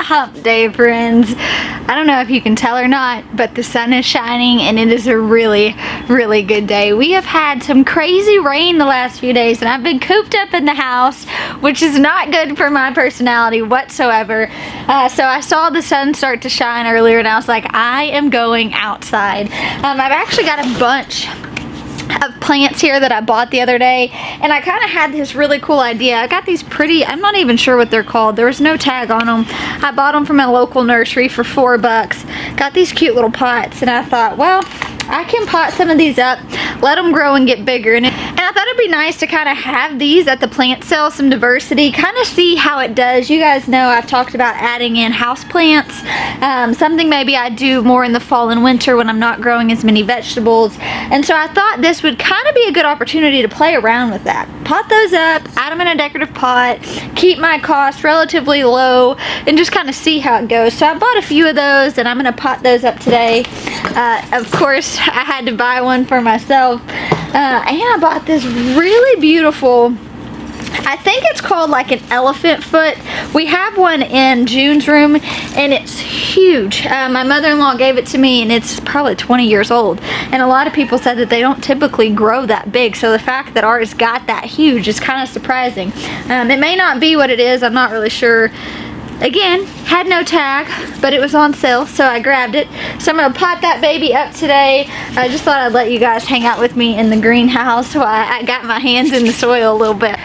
Hump day, friends. I don't know if you can tell or not, but the sun is shining and it is a really, really good day. We have had some crazy rain the last few days and I've been cooped up in the house, which is not good for my personality whatsoever. So I saw the sun start to shine earlier and I was like, I am going outside. I've actually got a bunch of plants here that I bought the other day, and I kind of had this really cool idea. I got these pretty, I'm not even sure what they're called, there was no tag on them. I bought them from a local nursery for $4. Got these cute little pots and I thought, well, I can pot some of these up, let them grow and get bigger. And I thought it'd be nice to kind of have these at the plant sale, some diversity, kind of see how it does. You guys know I've talked about adding in house plants, something maybe I do more in the fall and winter when I'm not growing as many vegetables. And so I thought this would kind of be a good opportunity to play around with that. Pot those up, add them in a decorative pot, keep my cost relatively low, and just kind of see how it goes. So I bought a few of those and I'm going to pot those up today. Of course, I had to buy one for myself. And I bought this really beautiful, I think it's called like an elephant foot. We have one in June's room and it's huge. My mother-in-law gave it to me and it's probably 20 years old. And a lot of people said that they don't typically grow that big. So the fact that ours got that huge is kind of surprising. It may not be what it is. I'm not really sure. Again, had no tag, but it was on sale, so I grabbed it. So I'm gonna pot that baby up today. I just thought I'd let you guys hang out with me in the greenhouse while I got my hands in the soil a little bit.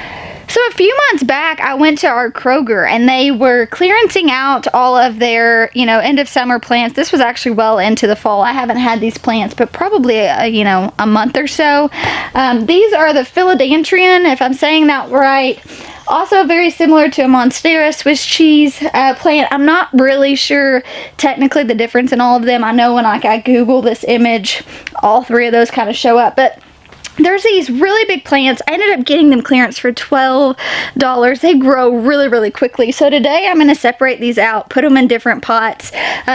So a few months back, I went to our Kroger and they were clearancing out all of their, end of summer plants. This was actually well into the fall. I haven't had these plants, but probably, a month or so. These are the philodendron, if I'm saying that right. Also very similar to a Monstera Swiss cheese plant. I'm not really sure technically the difference in all of them. I know when I Google this image, all three of those kind of show up. But there's these really big plants. I ended up getting them clearance for $12. They grow really, really quickly. So today I'm going to separate these out, put them in different pots,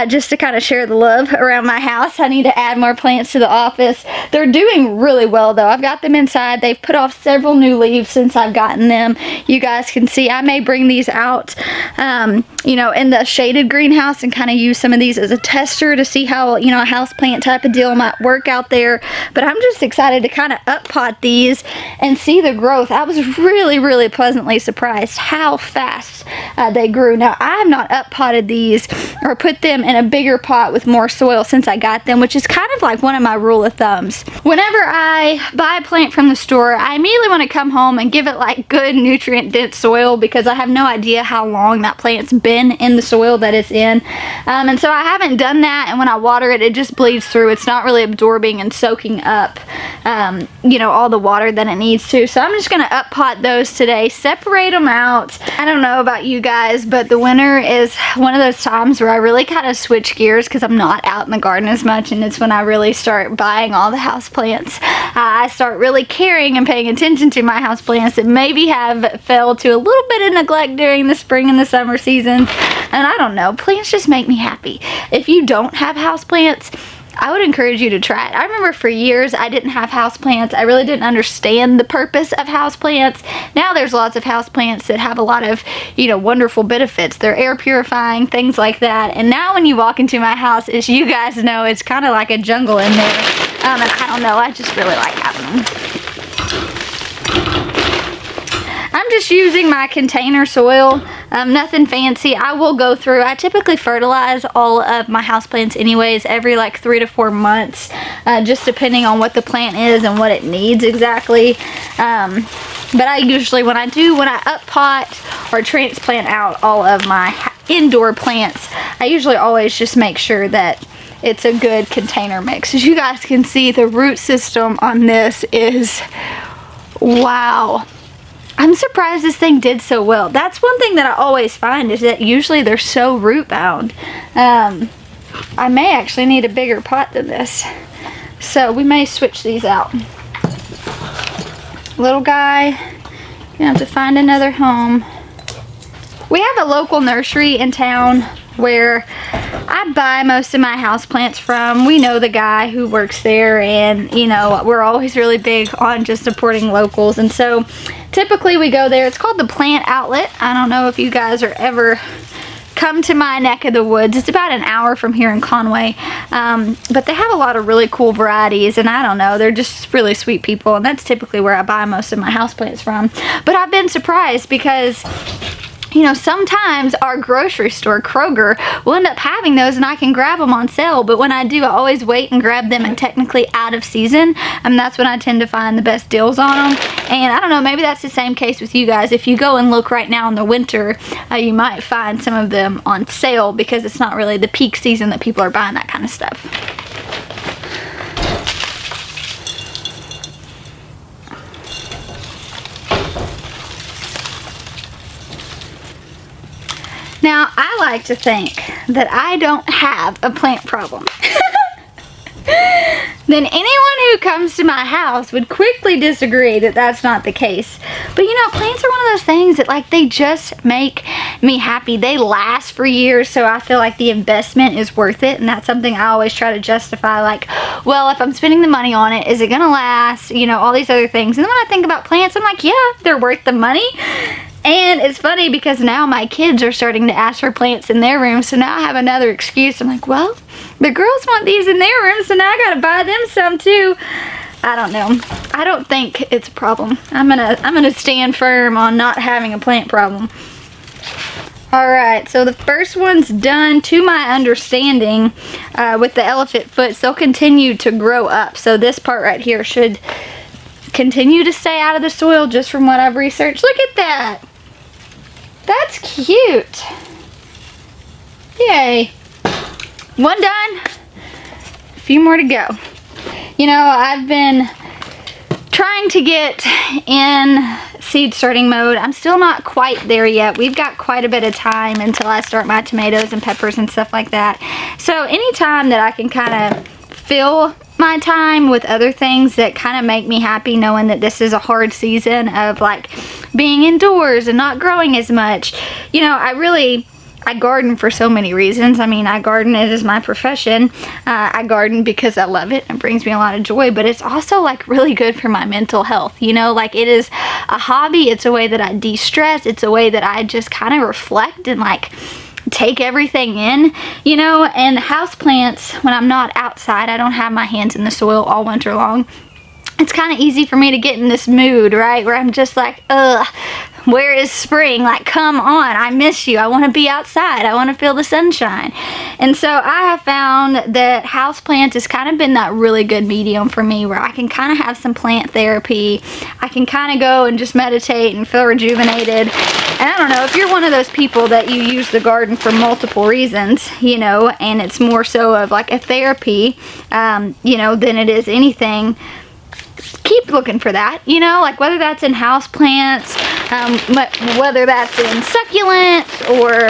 just to kind of share the love around my house. I need to add more plants to the office. They're doing really well though. I've got them inside. They've put off several new leaves since I've gotten them. You guys can see I may bring these out, in the shaded greenhouse and kind of use some of these as a tester to see how, a house plant type of deal might work out there. But I'm just excited to kind of up pot these and see the growth. I was really, really pleasantly surprised how fast they grew. Now I have not up potted these or put them in a bigger pot with more soil since I got them, which is kind of like one of my rule of thumbs. Whenever I buy a plant from the store, I immediately want to come home and give it like good nutrient dense soil because I have no idea how long that plant's been in the soil that it's in. And so I haven't done that, and when I water it, it just bleeds through. It's not really absorbing and soaking up all the water that it needs to. So I'm just going to up pot those today, separate them out. I don't know about you guys, but the winter is one of those times where I really kind of switch gears because I'm not out in the garden as much, and it's when I really start buying all the house plants. I start really caring and paying attention to my house plants that maybe have fell to a little bit of neglect during the spring and the summer seasons. And I don't know, plants just make me happy. If you don't have house plants, I would encourage you to try it. I remember for years I didn't have houseplants. I really didn't understand the purpose of houseplants. Now there's lots of houseplants that have a lot of, wonderful benefits. They're air purifying, things like that. And now when you walk into my house, as you guys know, it's kind of like a jungle in there. And I don't know, I just really like having them. I'm just using my container soil, nothing fancy. I will go through, I typically fertilize all of my houseplants anyways every like 3 to 4 months, just depending on what the plant is and what it needs exactly. But I usually, when I up pot or transplant out all of my indoor plants, I usually always just make sure that it's a good container mix. As you guys can see, the root system on this is, wow. I'm surprised this thing did so well. That's one thing that I always find is that usually they're so root bound. I may actually need a bigger pot than this. So we may switch these out. Little guy, you're gonna have to find another home. We have a local nursery in town where I buy most of my houseplants from. We know the guy who works there, and we're always really big on just supporting locals, and so typically we go there. It's called the Plant Outlet. I don't know if you guys are ever come to my neck of the woods. It's about an hour from here in Conway, but they have a lot of really cool varieties, and I don't know, they're just really sweet people, and that's typically where I buy most of my houseplants from. But I've been surprised because, you know, sometimes our grocery store, Kroger, will end up having those and I can grab them on sale. But when I do, I always wait and grab them and technically out of season. And that's when I tend to find the best deals on them. And I don't know, maybe that's the same case with you guys. If you go and look right now in the winter, you might find some of them on sale because it's not really the peak season that people are buying that kind of stuff. Now, I like to think that I don't have a plant problem. Then anyone who comes to my house would quickly disagree that that's not the case. But you know, plants are one of those things that, like, they just make me happy. They last for years, so I feel like the investment is worth it, and that's something I always try to justify, like, well, if I'm spending the money on it, is it gonna last? You know, all these other things. And then when I think about plants, I'm like, yeah, they're worth the money. And it's funny because now my kids are starting to ask for plants in their room, so now I have another excuse. I'm like, well, the girls want these in their room, so now I gotta buy them some too. I don't know. I don't think it's a problem. I'm gonna stand firm on not having a plant problem. Alright, so the first one's done to my understanding with the elephant foots. They'll continue to grow up, so this part right here should continue to stay out of the soil just from what I've researched. Look at that. That's cute. Yay. One done. A few more to go. You know, I've been trying to get in seed starting mode. I'm still not quite there yet. We've got quite a bit of time until I start my tomatoes and peppers and stuff like that. So anytime that I can kind of fill my time with other things that kind of make me happy, knowing that this is a hard season of like being indoors and not growing as much. You know, I garden for so many reasons. I mean, I garden, it is my profession. I garden because I love it. It brings me a lot of joy, but it's also like really good for my mental health. You know, like it is a hobby. It's a way that I de-stress. It's a way that I just kind of reflect and like take everything in, you know. And houseplants, when I'm not outside, I don't have my hands in the soil all winter long. It's kind of easy for me to get in this mood, right, where I'm just like, ugh, where is spring? Like, come on, I miss you. I want to be outside. I want to feel the sunshine. And so I have found that houseplants has kind of been that really good medium for me, where I can kind of have some plant therapy. I can kind of go and just meditate and feel rejuvenated. And I don't know, if you're one of those people that you use the garden for multiple reasons, you know, and it's more so of like a therapy, you know, than it is anything, keep looking for that, you know, like whether that's in house plants, whether that's in succulents, or,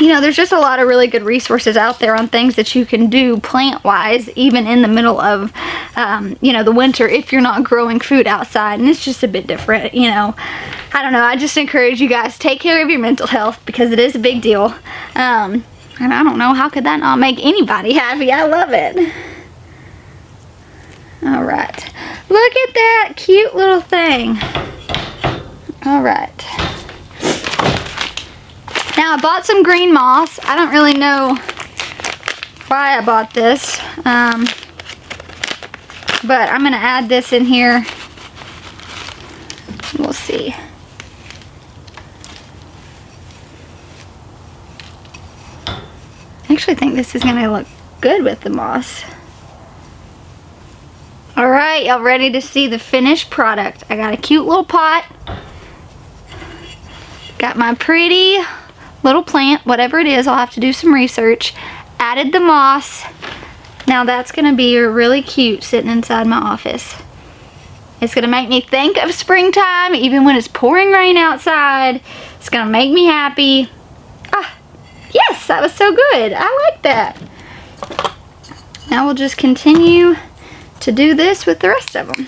you know, there's just a lot of really good resources out there on things that you can do plant-wise, even in the middle of, you know, the winter, if you're not growing food outside. And it's just a bit different, you know. I don't know, I just encourage you guys, take care of your mental health, because it is a big deal. And I don't know, how could that not make anybody happy? I love it. Alright, look at that cute little thing. Alright. Now I bought some green moss. I don't really know why I bought this. But I'm going to add this in here. We'll see. I actually think this is going to look good with the moss. Alright, y'all ready to see the finished product? I got a cute little pot. Got my pretty little plant, whatever it is. I'll have to do some research. Added the moss. Now that's going to be really cute sitting inside my office. It's going to make me think of springtime even when it's pouring rain outside. It's going to make me happy. Ah, yes, that was so good. I like that. Now we'll just continue to do this with the rest of them.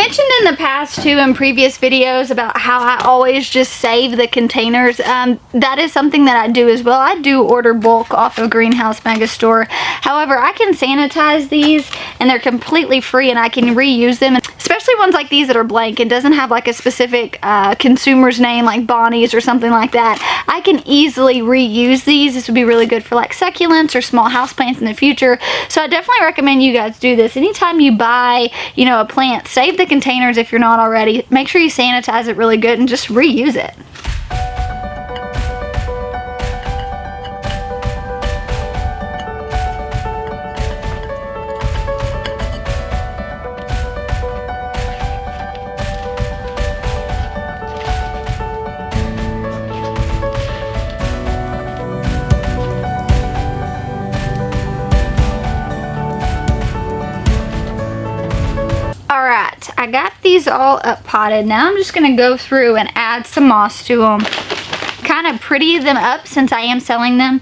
mentioned in the past too in previous videos about how I always just save the containers. That is something that I do as well. I do order bulk off of Greenhouse Mega Store. However, I can sanitize these and they're completely free and I can reuse them. Especially ones like these that are blank and doesn't have like a specific consumer's name like Bonnie's or something like that. I can easily reuse these. This would be really good for like succulents or small houseplants in the future. So I definitely recommend you guys do this. Anytime you buy, you know, a plant, save the containers if you're not already. Make sure you sanitize it really good and just reuse it. Alright, I got these all up potted. Now I'm just going to go through and add some moss to them. Kind of pretty them up since I am selling them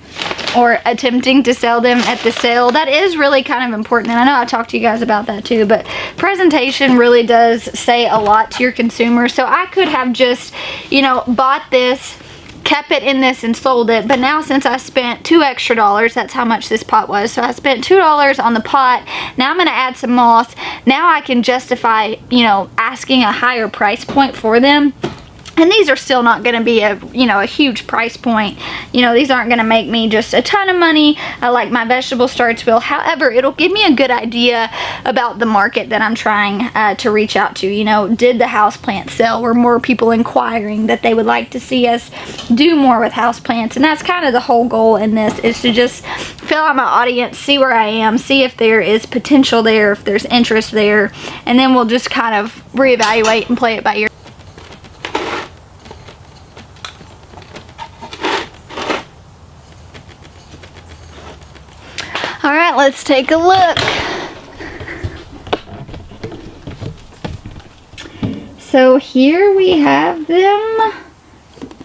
or attempting to sell them at the sale. That is really kind of important, and I know I talked to you guys about that too, but presentation really does say a lot to your consumers. So I could have just, you know, bought this, kept it in this and sold it, but now since I spent $2 extra, that's how much this pot was, so I spent $2 on the pot. Now I'm going to add some moss. Now I can justify, you know, asking a higher price point for them. And these are still not going to be a, you know, a huge price point. You know, these aren't going to make me just a ton of money like my vegetable starts will. However, it'll give me a good idea about the market that I'm trying to reach out to. You know, did the houseplant sell? Were more people inquiring that they would like to see us do more with houseplants? And that's kind of the whole goal in this, is to just fill out my audience, see where I am, see if there is potential there, if there's interest there, and then we'll just kind of reevaluate and play it by ear. Alright, let's take a look. So here we have them.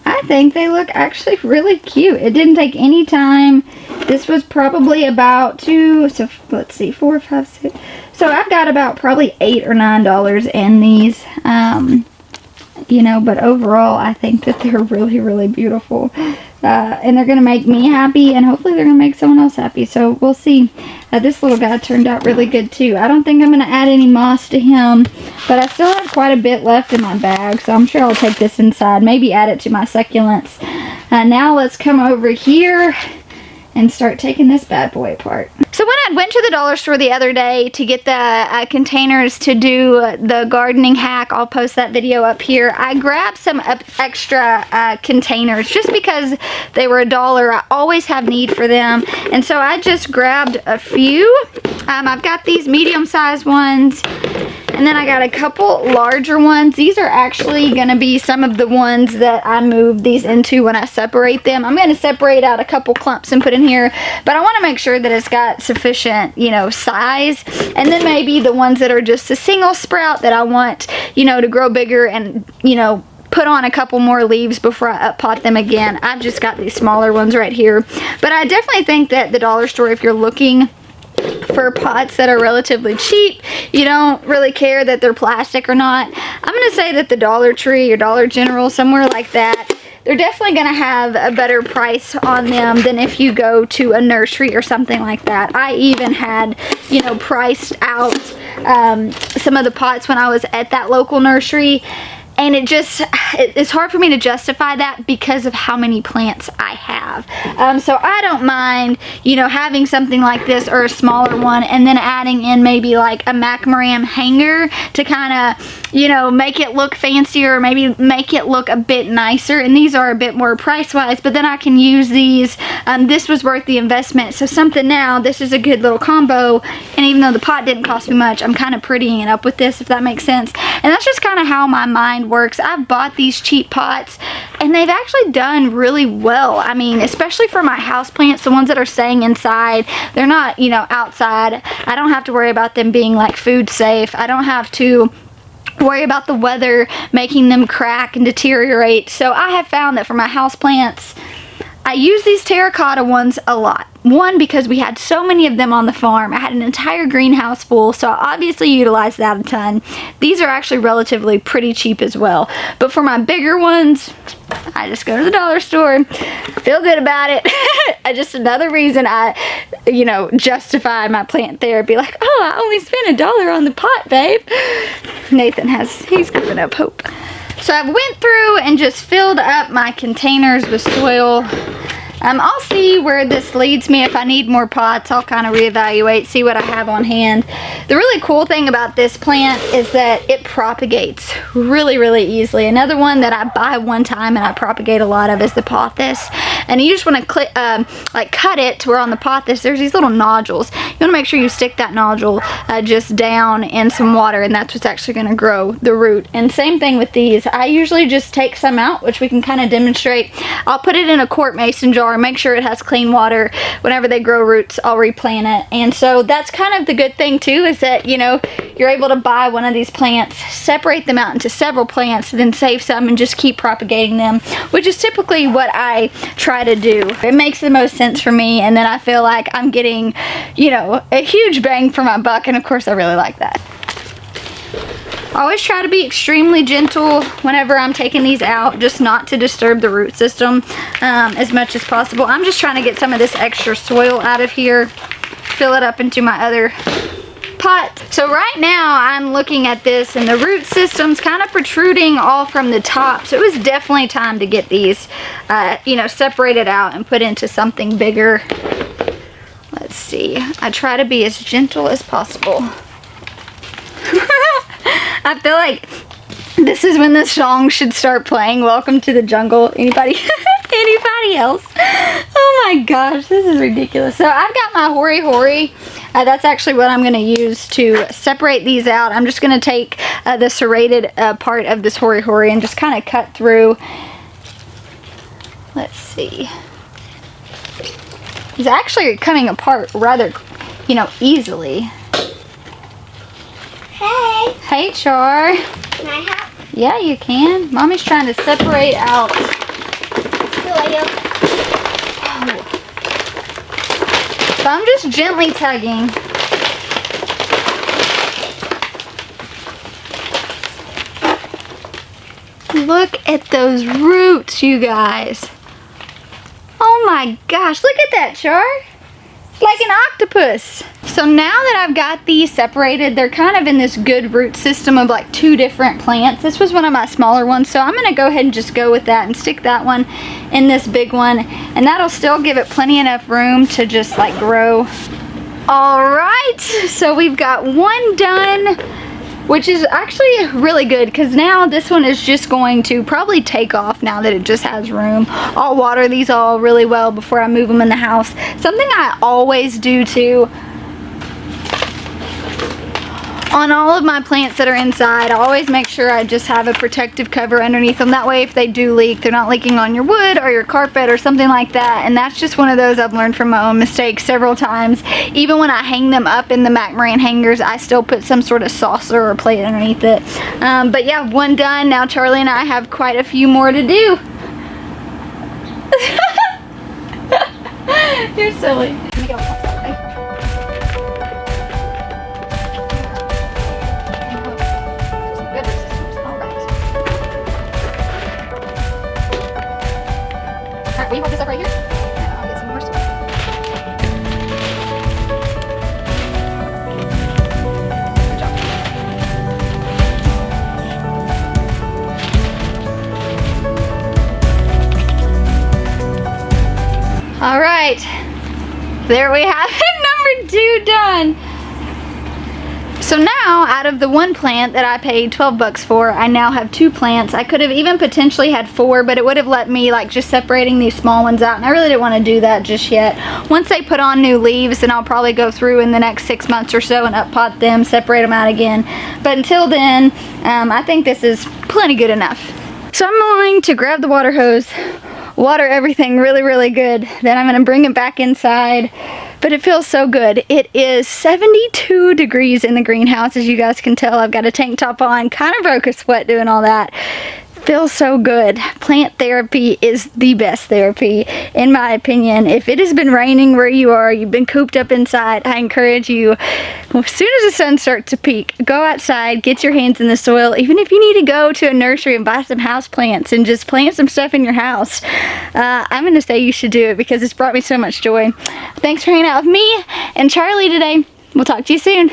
I think they look actually really cute. It didn't take any time. This was probably about so let's see, 4, 5, 6. So I've got about probably $8 or $9 in these. You know, but overall I think that they're really, really beautiful. And they're going to make me happy, and hopefully they're going to make someone else happy. So we'll see. This little guy turned out really good too. I don't think I'm going to add any moss to him, but I still have quite a bit left in my bag, so I'm sure I'll take this inside, maybe add it to my succulents. Now let's come over here and start taking this bad boy apart. So when I went to the dollar store the other day to get the containers to do the gardening hack, I'll post that video up here, I grabbed some extra containers just because they were $1. I always have need for them, and so I just grabbed a few. I've got these medium-sized ones, and then I got a couple larger ones. These are actually going to be some of the ones that I move these into when I separate them. I'm going to separate out a couple clumps and put in here, but I want to make sure that it's got sufficient, you know, size. And then maybe the ones that are just a single sprout that I want, you know, to grow bigger and, you know, put on a couple more leaves before I up pot them again. I've just got these smaller ones right here. But I definitely think that the dollar store, if you're looking for pots that are relatively cheap, you don't really care that they're plastic or not, I'm going to say that the Dollar Tree or Dollar General, somewhere like that, they're definitely going to have a better price on them than if you go to a nursery or something like that. I even had, you know, priced out some of the pots when I was at that local nursery. And it's hard for me to justify that because of how many plants I have. So I don't mind, you know, having something like this or a smaller one and then adding in maybe like a macrame hanger to kind of, you know, make it look fancier or maybe make it look a bit nicer. And these are a bit more price-wise, but then I can use these. This was worth the investment. So something now, this is a good little combo. And even though the pot didn't cost me much, I'm kind of prettying it up with this, if that makes sense. And that's just kind of how my mind works. I've bought these cheap pots and they've actually done really well. I mean, especially for my houseplants, the ones that are staying inside, they're not, you know, outside. I don't have to worry about them being like food safe. I don't have to worry about the weather making them crack and deteriorate. So I have found that for my houseplants, I use these terracotta ones a lot. One, because we had so many of them on the farm. I had an entire greenhouse full, so I obviously utilized that a ton. These are actually relatively pretty cheap as well. But for my bigger ones, I just go to the dollar store, feel good about it. Just another reason I, justify my plant therapy. Like, oh, I only spent $1 on the pot, babe. Nathan he's given up hope. So I went through and just filled up my containers with soil. I'll see where this leads me. If I need more pots, I'll kind of reevaluate, see what I have on hand. The really cool thing about this plant is that it propagates really, really easily. Another one that I buy one time and I propagate a lot of is the pothos. And you just want to cut it to where on the pothos there's these little nodules. You want to make sure you stick that nodule just down in some water, and that's what's actually going to grow the root. And same thing with these. I usually just take some out, which we can kind of demonstrate. I'll put it in a quart mason jar, make sure it has clean water. Whenever they grow roots, I'll replant it. And so that's kind of the good thing too, is that you're able to buy one of these plants, separate them out into several plants, then save some and just keep propagating them, which is typically what I try to do. It makes the most sense for me, and then I feel like I'm getting a huge bang for my buck, and of course I really like that. I always try to be extremely gentle whenever I'm taking these out, just not to disturb the root system as much as possible. I'm just trying to get some of this extra soil out of here, fill it up into my other pot. So right now I'm looking at this and the root system's kind of protruding all from the top. So it was definitely time to get these, separated out and put into something bigger. Let's see. I try to be as gentle as possible. I feel like this is when the song should start playing. Welcome to the jungle. Anybody? Anybody else? Oh my gosh, this is ridiculous. So I've got my hori. That's actually what I'm going to use to separate these out. I'm just going to take the serrated part of this hori and just kind of cut through. Let's see. It's actually coming apart rather, easily. Hey. Hey, Char. Can I help? Yeah, you can. Mommy's trying to separate out. Soil. Oh. So I'm just gently tugging. Look at those roots, you guys. Oh my gosh, look at that, Char. Like an octopus. So now that I've got these separated, they're kind of in this good root system of like 2 different plants. This was one of my smaller ones, so I'm gonna go ahead and just go with that and stick that one in this big one, and that'll still give it plenty enough room to just like grow. All right, so we've got one done, which is actually really good because now this one is just going to probably take off now that it just has room. I'll water these all really well before I move them in the house. Something I always do too on all of my plants that are inside, I always make sure I just have a protective cover underneath them. That way if they do leak, they're not leaking on your wood or your carpet or something like that. And that's just one of those I've learned from my own mistakes several times. Even when I hang them up in the Mac Moran hangers, I still put some sort of saucer or plate underneath it. But yeah, one done. Now Charlie and I have quite a few more to do. You're silly. Let me go. Will you hold this up right here? Yeah, I'll get some more soil. Good job. All right, there we have it, number 2 done. So now, out of the one plant that I paid 12 bucks for, I now have 2 plants. I could have even potentially had 4, but it would have let me like just separating these small ones out, and I really didn't want to do that just yet. Once they put on new leaves, then I'll probably go through in the next 6 months or so and uppot them, separate them out again. But until then, I think this is plenty good enough. So I'm going to grab the water hose, water everything really, really good. Then I'm going to bring it back inside. But it feels so good. It is 72 degrees in the greenhouse, as you guys can tell. I've got a tank top on, kind of broke a sweat doing all that. feels so good. Plant therapy is the best therapy, in my opinion. If it has been raining where you are, you've been cooped up inside, I encourage you, as soon as the sun starts to peak, go outside, get your hands in the soil. Even if you need to go to a nursery and buy some house plants and just plant some stuff in your house, I'm going to say you should do it because it's brought me so much joy. Thanks for hanging out with me and Charlie today. We'll talk to you soon.